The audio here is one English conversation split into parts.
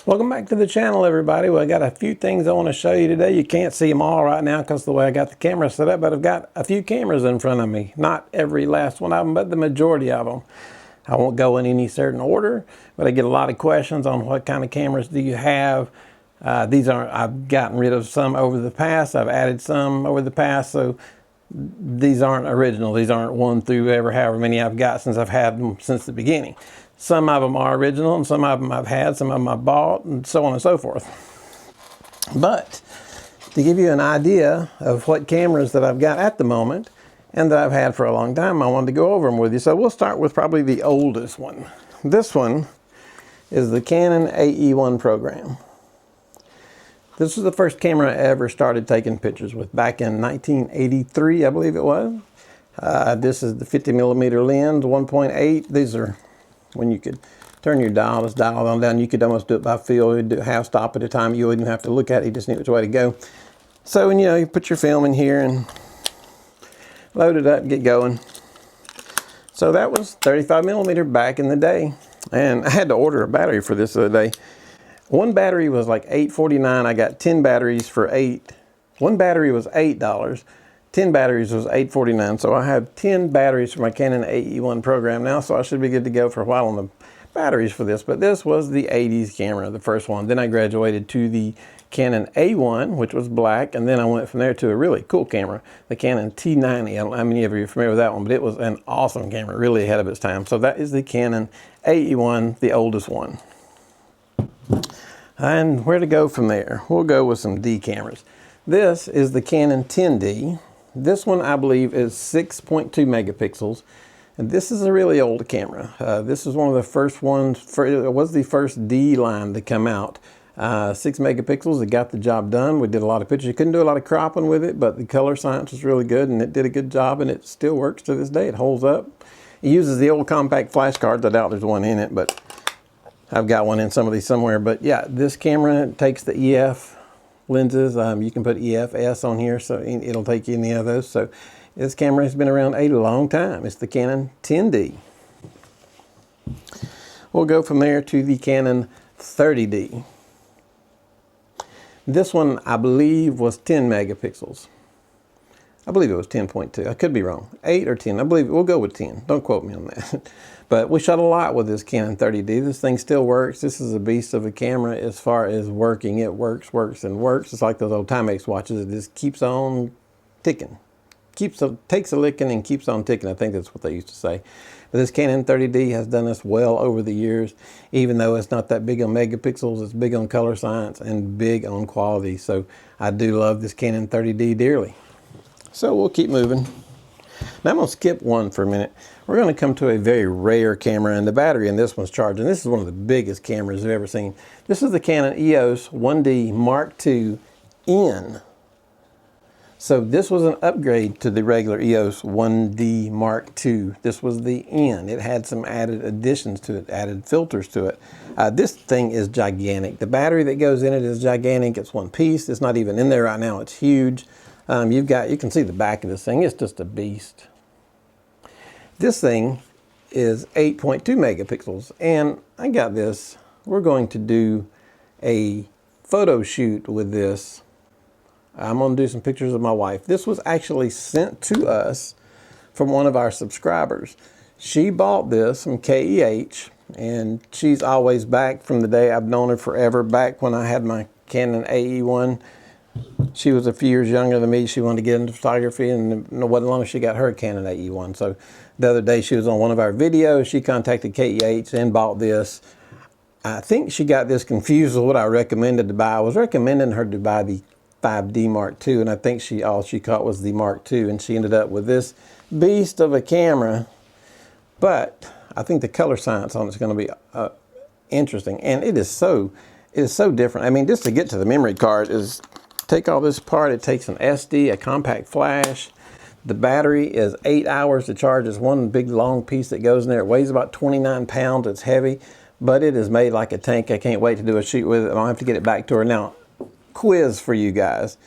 Welcome back to the channel, everybody. Well, I got a few things I want to show you today. You can't see them all right now because of the way I got the camera set up, but I've got a few cameras in front of me. Not every last one of them, but the majority of them. I won't go in any certain order, but I get a lot of questions on what kind of cameras do you have. I've gotten rid of some over the past. I've added some over the past, so these aren't original. These aren't one through however many I've got since I've had them since the beginning. Some of them are original, and some of them I've had, some of them I've bought, and so on and so forth. But to give you an idea of what cameras that I've got at the moment and that I've had for a long time, I wanted to go over them with you. So we'll start with probably the oldest one. This one is the Canon AE-1 Program. This was the first camera I ever started taking pictures with back in 1983, I believe it was. This is the 50mm lens, 1.8. These are when you could turn your dial, just dial it on down. You could almost do it by feel. You'd do half stop at a time. You wouldn't have to look at it. You just knew which way to go. So, you put your film in here and load it up and get going. So that was 35mm back in the day. And I had to order a battery for this the other day. One battery was like $8.49. I got 10 batteries for $8. One battery was $8. 10 batteries was $8.49. So I have 10 batteries for my Canon AE-1 Program now, so I should be good to go for a while on the batteries for this. But this was the 80s camera, the first one. Then I graduated to the Canon A1, which was black, and then I went from there to a really cool camera, the Canon T90. I don't know how many of you are familiar with that one, but it was an awesome camera, really ahead of its time. So that is the Canon AE-1, the oldest one. And where to go from there? We'll go with some D cameras. This is the Canon 10D. This one, I believe, is 6.2 megapixels. And this is a really old camera. This is one of the first ones, it was the first D line to come out. 6 megapixels, it got the job done. We did a lot of pictures. You couldn't do a lot of cropping with it, but the color science was really good, and it did a good job, and it still works to this day. It holds up. It uses the old compact flash cards. I doubt there's one in it, but I've got one in some of these somewhere. But yeah, this camera takes the EF lenses. You can put EF-S on here, so it'll take any of those. So this camera has been around a long time. It's the Canon 10D. We'll go from there to the Canon 30D. This one, I believe, was 10 megapixels. I believe it was 10.2. I could be wrong. 8 or 10. I believe we'll go with 10. Don't quote me on that. But we shot a lot with this Canon 30D. This thing still works. This is a beast of a camera as far as working. It works, and works. It's like those old Timex watches. It just keeps on ticking. Takes a licking and keeps on ticking. I think that's what they used to say. But this Canon 30D has done us well over the years. Even though it's not that big on megapixels, it's big on color science and big on quality. So I do love this Canon 30D dearly. So we'll keep moving. Now I'm going to skip one for a minute. We're going to come to a very rare camera, and the battery in this one's charging. This is one of the biggest cameras I've ever seen. This is the Canon EOS 1D Mark II N. So this was an upgrade to the regular EOS 1D Mark II. This was the N. It had some added additions to it, added filters to it. This thing is gigantic. The battery that goes in it is gigantic. It's one piece. It's not even in there right now. It's huge. You can see the back of this thing. It's just a beast. This thing is 8.2 megapixels, and I got this. We're going to do a photo shoot with this. I'm going to do some pictures of my wife. This was actually sent to us from one of our subscribers. She bought this from KEH, and she's always back from the day I've known her forever, back when I had my Canon AE-1. She was a few years younger than me. She wanted to get into photography, and it wasn't long as she got her Canon AE-1. So the other day she was on one of our videos. She contacted KEH and bought this. I think she got this confused with what I recommended to buy. I was recommending her to buy the 5D Mark II, and I think all she caught was the Mark II, and she ended up with this beast of a camera. But I think the color science on it's going to be interesting, and it is so different. I mean, just to get to the memory card is take all this apart. It takes an SD, a compact flash. The battery is 8 hours to charge. It's one big long piece that goes in there. It weighs about 29 pounds. It's heavy, but it is made like a tank. I can't wait to do a shoot with it. I don't have to get it back to her. Now, quiz for you guys.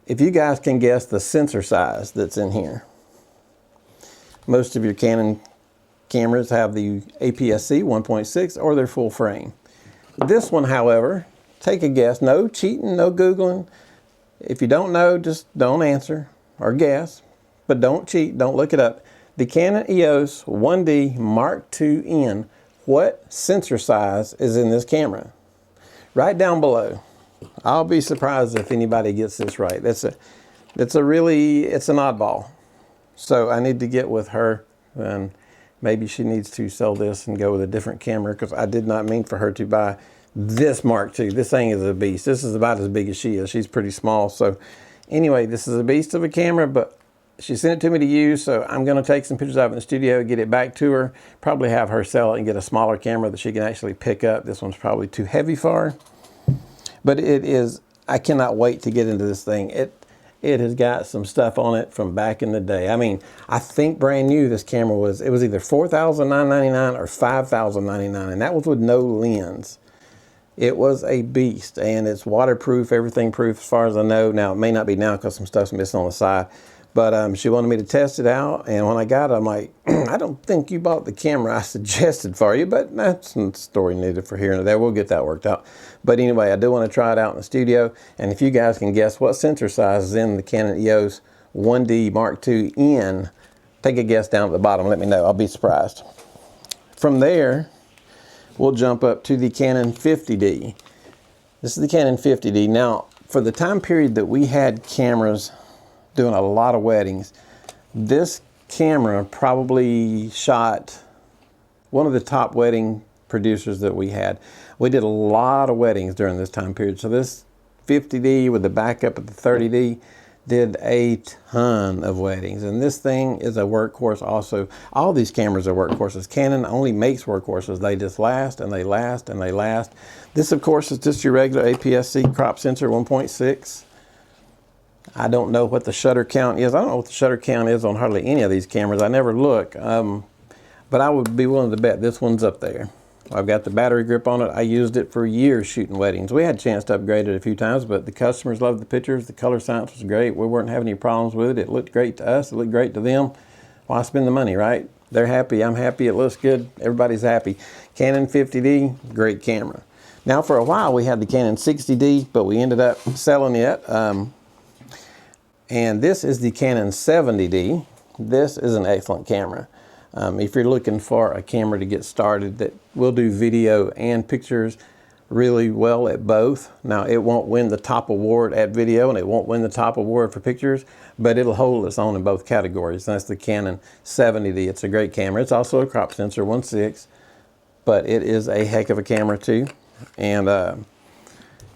If you guys can guess the sensor size that's in here. Most of your Canon cameras have the APS-C 1.6 or their full frame. This one, however, take a guess. No cheating, no Googling. If you don't know, just don't answer or guess, but don't cheat, don't look it up. The Canon EOS 1D Mark II-N, what sensor size is in this camera? Right down below. I'll be surprised if anybody gets this right. It's an oddball. So I need to get with her, and maybe she needs to sell this and go with a different camera, because I did not mean for her to buy this Mark II. This thing is a beast. This is about as big as she is. She's pretty small. So anyway, this is a beast of a camera, but she sent it to me to use, so I'm going to take some pictures of it in the studio, get it back to her, probably have her sell it and get a smaller camera that she can actually pick up. This one's probably too heavy for her. But it is, I cannot wait to get into this thing. It has got some stuff on it from back in the day. I mean, I think brand new this camera was, it was either $4,999 or $5,099, and that was with no lens. It was a beast, and it's waterproof, everything proof as far as I know. Now, it may not be now because some stuff's missing on the side. But she wanted me to test it out, and when I got it, I'm like, I don't think you bought the camera I suggested for you, but that's a story needed for here and there. We'll get that worked out. But anyway, I do want to try it out in the studio, and if you guys can guess what sensor size is in the Canon EOS 1D Mark II-N, take a guess down at the bottom. Let me know. I'll be surprised. From there, we'll jump up to the Canon 50D. This is the Canon 50D. Now, for the time period that we had cameras doing a lot of weddings, this camera probably shot one of the top wedding producers that we had. We did a lot of weddings during this time period. So this 50D with the backup of the 30D did a ton of weddings. And this thing is a workhorse also. All these cameras are workhorses. Canon only makes workhorses. They just last and they last and they last. This, of course, is just your regular APS-C crop sensor 1.6. I don't know what the shutter count is. I don't know what the shutter count is on hardly any of these cameras. I never look, but I would be willing to bet this one's up there. I've got the battery grip on it. I used it for years shooting weddings. We had a chance to upgrade it a few times, but the customers loved the pictures. The color science was great. We weren't having any problems with it. It looked great to us. It looked great to them. Why spend the money, right? They're happy. I'm happy. It looks good. Everybody's happy. Canon 50D, great camera. Now, for a while, we had the Canon 60D, but we ended up selling it. And this is the Canon 70D. This is an excellent camera. If you're looking for a camera to get started that will do video and pictures really well at both. Now, it won't win the top award at video and it won't win the top award for pictures, but it'll hold its own in both categories. That's the Canon 70D. It's a great camera. It's also a crop sensor 1.6, but it is a heck of a camera too. And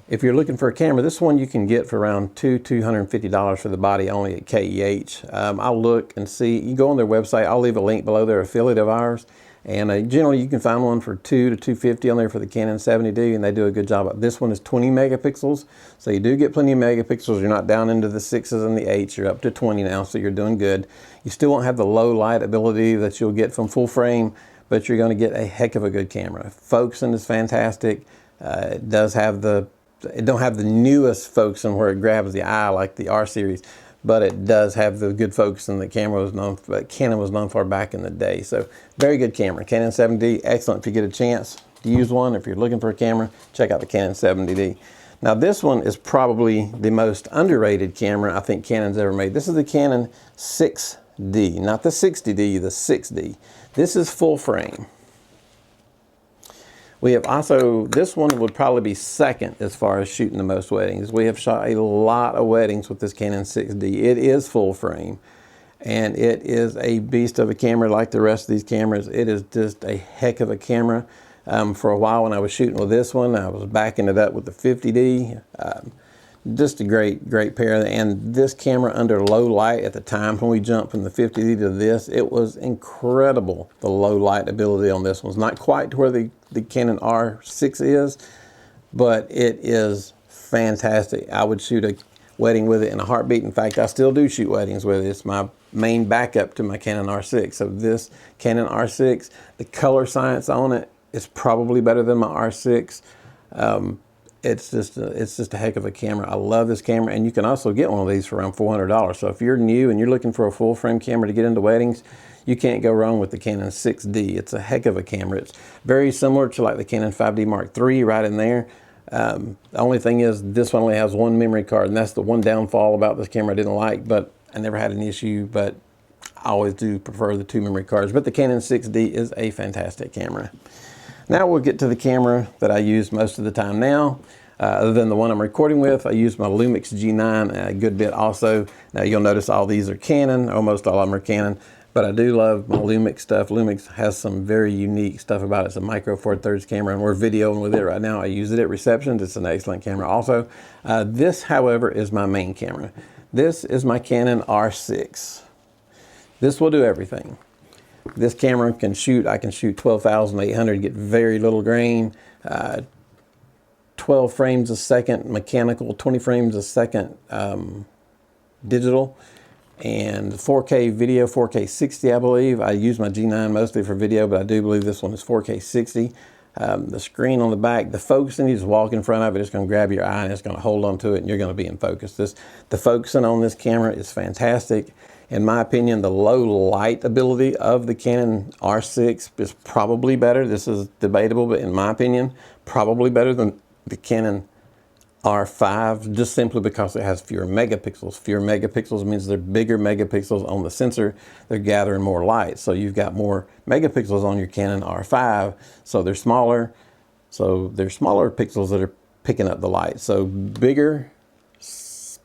if you're looking for a camera, this one you can get for around $250 for the body only at KEH. I'll look and see. You go on their website. I'll leave a link below. They're an affiliate of ours. And generally you can find one for $200 to $250 on there for the Canon 70D, and they do a good job. This one is 20 megapixels, so you do get plenty of megapixels. You're not down into the 6s and the 8s. You're up to 20 now, so you're doing good. You still won't have the low light ability that you'll get from full frame, but you're going to get a heck of a good camera. Focusing is fantastic. It don't have the newest focusing where it grabs the eye like the R series, but it does have the good focusing that Canon was known for back in the day. So very good camera. Canon 70D, excellent if you get a chance to use one. If you're looking for a camera, check out the Canon 70D. Now this one is probably the most underrated camera I think Canon's ever made. This is the Canon 6D, not the 60D, the 6D. This is full frame. We have also, this one would probably be second as far as shooting the most weddings. We have shot a lot of weddings with this Canon 6D. It is full frame, and it is a beast of a camera like the rest of these cameras. It is just a heck of a camera. For a while when I was shooting with this one, I was backing it up with the 50D. Just a great pair. And this camera under low light at the time when we jumped from the 50D to this, it was incredible. The low light ability on this one's not quite to where the Canon R6 is, but it is fantastic. I would shoot a wedding with it in a heartbeat. In fact, I still do shoot weddings with it. It's my main backup to my Canon R6. So this Canon R6, the color science on it is probably better than my R6. It's just a heck of a camera. I love this camera, and you can also get one of these for around $400. So if you're new and you're looking for a full frame camera to get into weddings, you can't go wrong with the Canon 6D. It's a heck of a camera. It's very similar to like the Canon 5D Mark III right in there. The only thing is this one only has one memory card, and that's the one downfall about this camera I didn't like, but I never had an issue, but I always do prefer the 2 memory cards. But the Canon 6D is a fantastic camera. Now we'll get to the camera that I use most of the time now. Other than the one I'm recording with, I use my Lumix G9 a good bit also. Now you'll notice all these are Canon, almost all of them are Canon, but I do love my Lumix stuff. Lumix has some very unique stuff about it. It's a micro 4/3 camera, and we're videoing with it right now. I use it at receptions. It's an excellent camera also. This, however, is my main camera. This is my Canon R6. This will do everything. This camera can shoot, I can shoot 12,800, get very little grain, 12 frames a second mechanical, 20 frames a second digital, and 4K video, 4K 60 I believe. I use my G9 mostly for video, but I do believe this one is 4K 60. The screen on the back, the focusing, you just walk in front of it, it's going to grab your eye and it's going to hold on to it and you're going to be in focus. The focusing on this camera is fantastic. In my opinion, the low light ability of the Canon R6 is probably better. This is debatable, but in my opinion, probably better than the Canon R5, just simply because it has fewer megapixels. Fewer megapixels means they're bigger megapixels on the sensor. They're gathering more light. So you've got more megapixels on your Canon R5, so they're smaller. So they're smaller pixels that are picking up the light. So bigger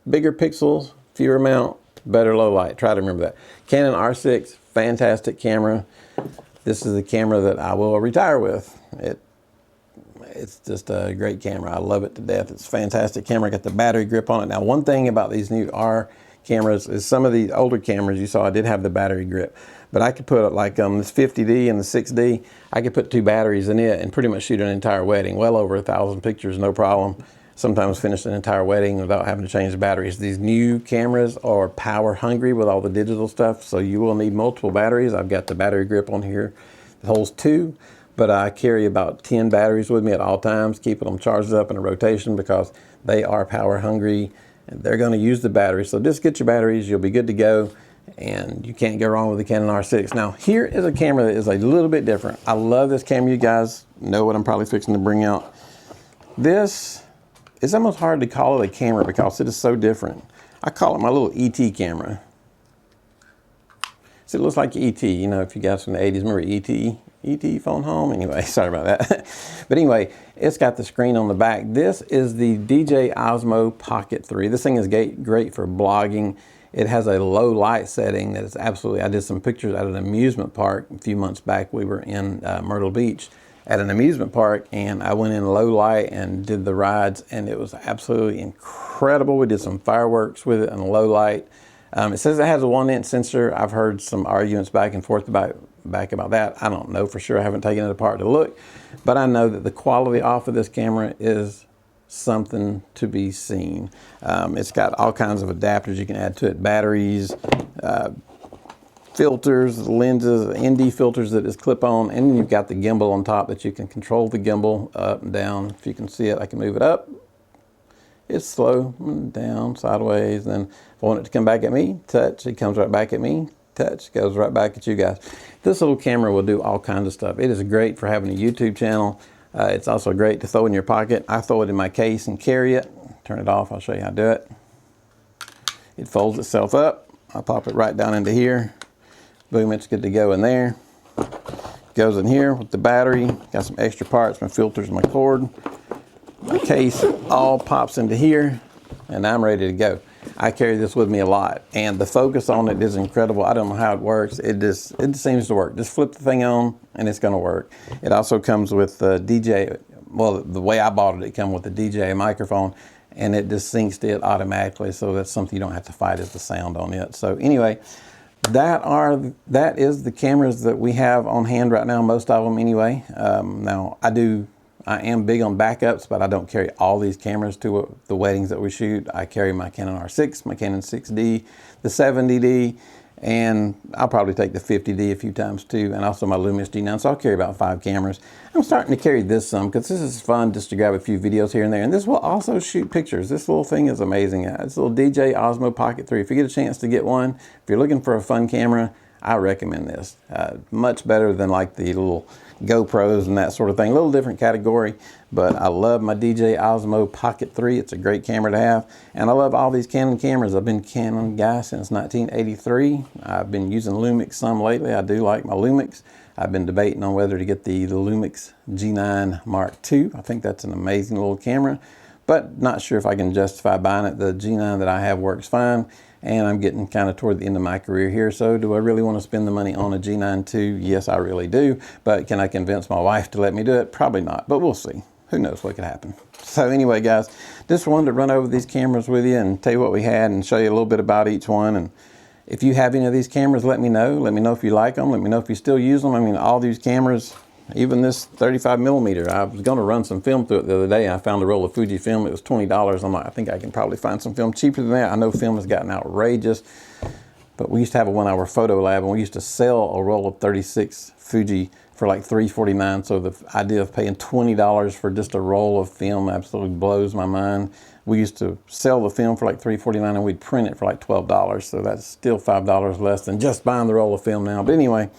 pixels, fewer amount, better low light. Try to remember that. Canon R6, fantastic camera. This is the camera that I will retire with. It's just a great camera. I love it to death. It's a fantastic camera. Got the battery grip on it. Now, one thing about these new R cameras is some of the older cameras you saw, I did have the battery grip, but I could put like this 50D and the 6D, I could put 2 batteries in it and pretty much shoot an entire wedding, well over 1,000 pictures, no problem. Sometimes finish an entire wedding without having to change the batteries. These new cameras are power hungry with all the digital stuff, so you will need multiple batteries. I've got the battery grip on here. It holds 2, but I carry about 10 batteries with me at all times, keeping them charged up in a rotation because they are power hungry and they're going to use the battery. So just get your batteries, you'll be good to go, and you can't go wrong with the Canon R6. Now, here is a camera that is a little bit different. I love this camera. You guys know what I'm probably fixing to bring out. This, it's almost hard to call it a camera because it is so different. I call it my little ET camera. So it looks like ET, you know, if you guys from the 80s remember ET? ET phone home? Anyway, sorry about that. But anyway, it's got the screen on the back. This is the DJI Osmo Pocket 3. This thing is great for blogging. It has a low light setting that is absolutely, I did some pictures at an amusement park a few months back. We were in Myrtle Beach at an amusement park, and I went in low light and did the rides, and it was absolutely incredible. We did some fireworks with it in low light. It says it has a 1-inch sensor. I've heard some arguments back and forth about that. I don't know for sure. I haven't taken it apart to look, but I know that the quality off of this camera is something to be seen. It's got all kinds of adapters you can add to it, batteries, filters, lenses, ND filters that is clip on, and you've got the gimbal on top that you can control the gimbal up and down. If you can see it, I can move it up. It's slow, down, sideways. Then if I want it to come back at me, touch, it comes right back at me, touch, goes right back at you guys. This little camera will do all kinds of stuff. It is great for having a YouTube channel. It's also great to throw in your pocket. I throw it in my case and carry it. Turn it off, I'll show you how to do it. It folds itself up. I pop it right down into here. Boom, it's good to go in there. Goes in here with the battery. Got some extra parts, my filters, my cord. My case all pops into here, and I'm ready to go. I carry this with me a lot, and the focus on it is incredible. I don't know how it works. It just seems to work. Just flip the thing on, and it's going to work. It also comes with DJI. Well, the way I bought it, it comes with the DJI microphone, and it just syncs to it automatically. So that's something you don't have to fight, is the sound on it. So anyway, that is the cameras that we have on hand right now. Most of them anyway. Now I am big on backups, but I don't carry all these cameras to the weddings that we shoot. I carry my Canon R6, my Canon 6D, the 70D, and I'll probably take the 50D a few times too, and also my Lumix G9, so I'll carry about 5 cameras. I'm starting to carry this some because this is fun just to grab a few videos here and there, and this will also shoot pictures. This little thing is amazing. It's a little DJI Osmo Pocket 3. If you get a chance to get one, if you're looking for a fun camera, I recommend this. Much better than like the little GoPros and that sort of thing. A little different category, but I love my DJI Osmo Pocket 3. It's a great camera to have. And I love all these Canon cameras. I've been a Canon guy since 1983. I've been using Lumix some lately. I do like my Lumix. I've been debating on whether to get the Lumix G9 Mark II. I think that's an amazing little camera, but not sure if I can justify buying it. The G9 that I have works fine, and I'm getting kind of toward the end of my career here. So do I really want to spend the money on a G9 II? Yes, I really do. But can I convince my wife to let me do it? Probably not, but we'll see. Who knows what could happen. So anyway, guys, just wanted to run over these cameras with you and tell you what we had and show you a little bit about each one. And if you have any of these cameras, let me know. Let me know if you like them. Let me know if you still use them. I mean, all these cameras, even this 35mm, I was going to run some film through it the other day. I found a roll of Fuji film. It was $20. I'm like, I think I can probably find some film cheaper than that. I know film has gotten outrageous, but we used to have a 1-hour photo lab, and we used to sell a roll of 36 Fuji for like $3.49. So the idea of paying $20 for just a roll of film absolutely blows my mind. We used to sell the film for like $3.49, and we'd print it for like $12. So that's still $5 less than just buying the roll of film now. But anyway,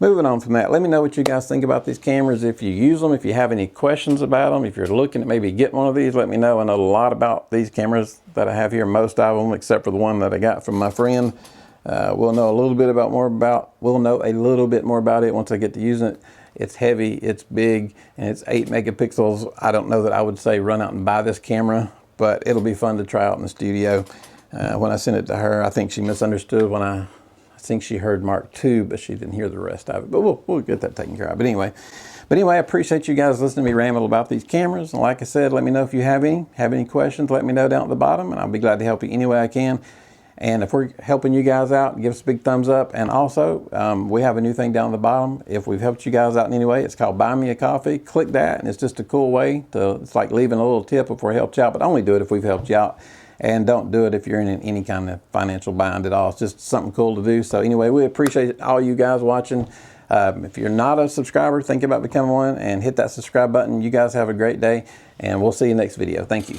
moving on from that, let me know what you guys think about these cameras. If you use them, if you have any questions about them, if you're looking at maybe getting one of these, let me know. I know a lot about these cameras that I have here, most of them, except for the one that I got from my friend. We'll know a little bit more about it once I get to using it. It's heavy, it's big, and it's 8 megapixels. I don't know that I would say run out and buy this camera, but it'll be fun to try out in the studio. When I sent it to her, I think she misunderstood when I think she heard Mark II, but she didn't hear the rest of it. But we'll get that taken care of. But anyway, I appreciate you guys listening to me ramble about these cameras. And like I said, let me know if you have any questions. Let me know down at the bottom, and I'll be glad to help you any way I can. And if we're helping you guys out, give us a big thumbs up. And also, we have a new thing down at the bottom. If we've helped you guys out in any way, it's called Buy Me a Coffee. Click that, and it's just a cool way to, it's like leaving a little tip if we helped you out, but only do it if we've helped you out. And don't do it if you're in any kind of financial bind at all. It's just something cool to do. So anyway, we appreciate all you guys watching. If you're not a subscriber, think about becoming one and hit that subscribe button. You guys have a great day, and we'll see you next video. Thank you.